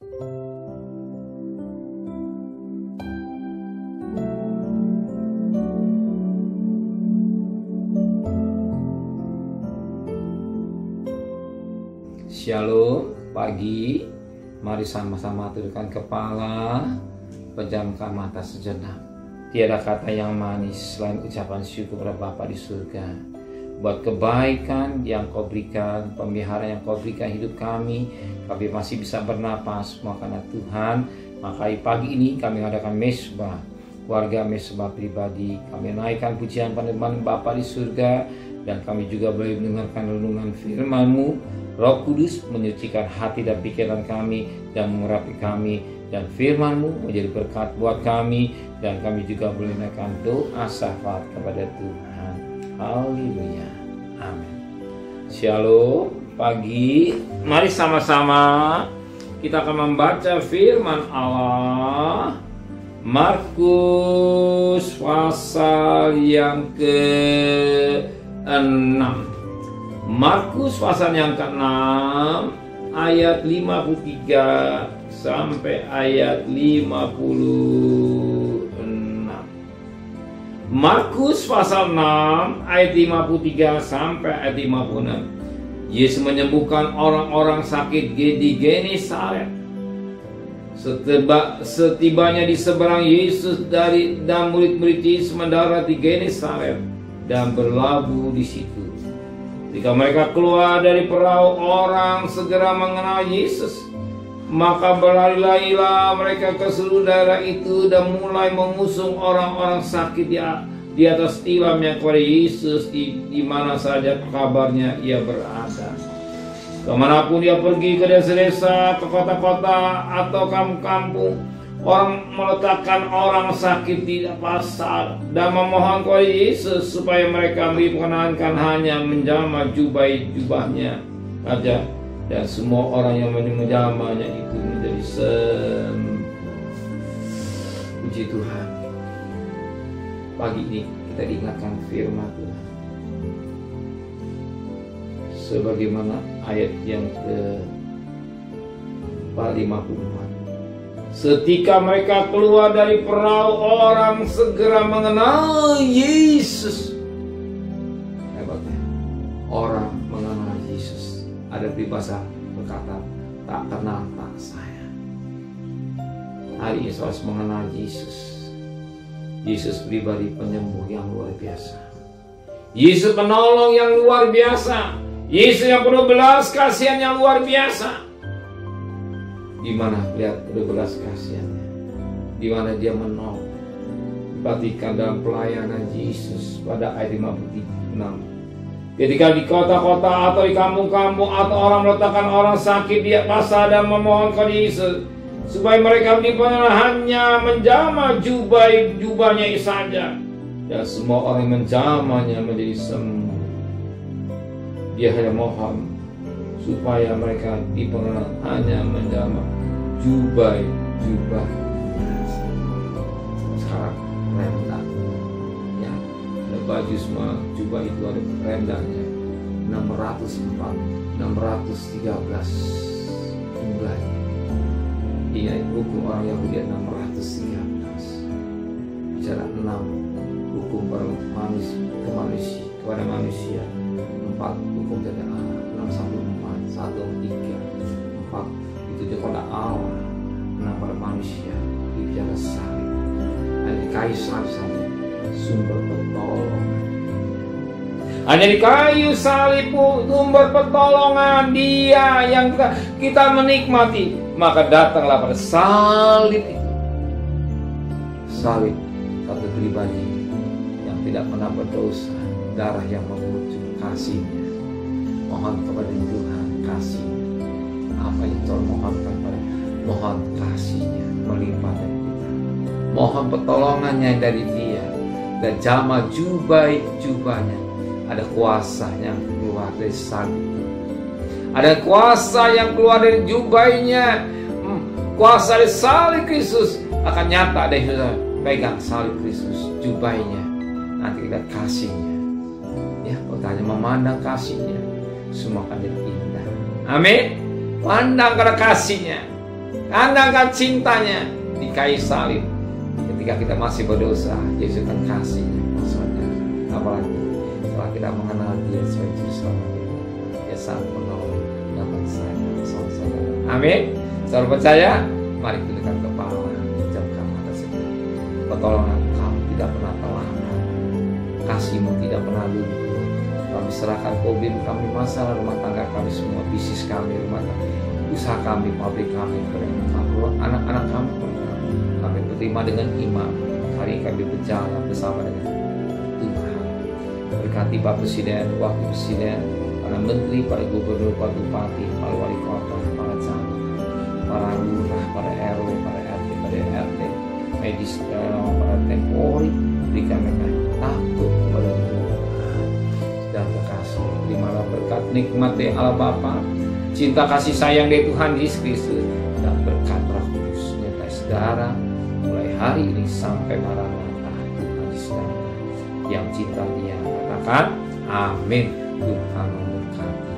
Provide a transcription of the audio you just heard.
Shalom, pagi. Mari sama-sama tundukkan kepala, pejamkan mata sejenak. Tiada kata yang manis selain ucapan syukur kepada Bapa di surga buat kebaikan yang Kau berikan, pemeliharaan yang Kau berikan hidup kami. Kami masih bisa bernapas semua karena Tuhan. Maka pagi ini kami mengadakan mesbah, keluarga mesbah pribadi. Kami naikkan pujian penerimaan Bapa di surga, dan kami juga boleh mendengarkan renungan firman-Mu. Roh Kudus menyucikan hati dan pikiran kami dan mengurapi kami, dan firman-Mu menjadi berkat buat kami, dan kami juga boleh menaikkan doa syafaat kepada Tuhan. Haleluya. Amin. Shalom, pagi. Mari sama-sama kita akan membaca firman Allah. Markus pasal yang ke-6. Markus pasal yang ke-6 ayat 53 sampai ayat 56. Markus pasal 6 ayat 53 sampai ayat 56. Yesus menyembuhkan orang-orang sakit di Genesaret. Setibanya di seberang Yesus dan murid-murid Yesus mendarat di Genesaret dan berlabuh di situ. Ketika mereka keluar dari perahu, orang segera mengenal Yesus. Maka berlari-larilah mereka ke seluruh daerah itu dan mulai mengusung orang-orang sakit di atas tilamnya kepada Yesus di mana saja kabarnya ia berada. Kemanapun dia pergi, ke desa-desa, ke kota-kota atau kampung-kampung, orang meletakkan orang sakit di pasar dan memohon kepada Yesus supaya mereka diperkenankan hanya menjamah jubahnya saja, dan semua orang yang menjamahnya itu menjadi sembuh. Puji Tuhan. Pagi ini kita diingatkan firman Tuhan, sebagaimana ayat yang ke-54. Setika mereka keluar dari perahu, orang segera mengenal Yesus. Hebatnya, orang mengenal Yesus. Ada peribahasa berkata, tak kenal tak sayang. Hari ini saudara mengenal Yesus. Yesus pribadi penyembuh yang luar biasa. Yesus penolong yang luar biasa. Yesus yang penuh belas kasihan yang luar biasa. Di mana lihat belas kasihannya, di mana dia menolong. Perhatikan dalam pelayanan Yesus pada ayat 56. Ketika di kota-kota atau di kampung-kampung atau orang meletakkan orang sakit di pasar dan memohon kepada Yesus supaya mereka diperkenankan hanya menjamah jubahnya saja, dan semua orang yang menjamahnya menjadi sembuh. Dia hanya mohon supaya mereka diperkenankan hanya menjamah jubah. Sekarang rendah, ya, ada baju semua jubah itu ada rendahnya 613 jumlahnya. Ini hukum orang Yahudi 613. Bicara 6 hukum kepada manusia, 4 hukum dari Allah, 614, 1, 3, 4 itu kepada Allah, 6 pada manusia. Bicara salib, hanya di kayu salib saja sumber pertolongan. Hanya di kayu salib sumber pertolongan, Dia yang kita menikmati. Maka datanglah pada salib itu. Salib satu pribadi yang tidak pernah berdosa, darah yang mengucur kasihnya. Mohon kepada Tuhan kasihnya. Apa yang Tuhan mohonkan pada, mohon kasihnya melimpah dari kita. Mohon pertolongannya dari Dia. Dan jamah jubahnya. Ada kuasa yang keluar dari salib itu. Ada kuasa yang keluar dari jubahnya. Kuasa dari salib Kristus akan nyata dari kita. Pegang salib Kristus, jubahnya. Nanti lihat kasihnya. Ya, kalau hanya memandang kasihnya, semua akan jadi indah. Amin. Pandang karena kasihnya. Kandangkan cintanya di kayu salib. Ketika kita masih berdosa, Yesus akan kasih maksudnya. Apalagi setelah kita mengenal Dia sebagai Juru Selamat kita, Dia sangat menolong dapat saya saudara. Amin. Saudara percaya, mari tundukkan kepala, pejamkan mata saudara. Pertolongan Engkau tidak pernah terlambat, kasih-Mu tidak pernah luntur. Kami serahkan problem kami, masalah rumah tangga kami semua, bisnis kami, rumah tangga, usaha kami, pabrik kami, anak-anak kami, kami terima dengan iman. Hari ini kami berjalan bersama dengan Tuhan. Berkati Bapak Presiden, Wakil Presiden, para menteri, para gubernur, para bupati, para wali kota, para camat, para lurah, para RW, para RT, para RT, medis, para Polri. Berikan mereka takut kepada Tuhan dan kekasih. Terimalah berkat nikmat dari Allah Bapa, cinta kasih sayang dari Tuhan Yesus Kristus, dan berkat Roh Kudus menyertai saudara mulai hari ini sampai Maranatha. Tuhan Yesus yang cinta Dia katakan amin. Tuhan memberkati.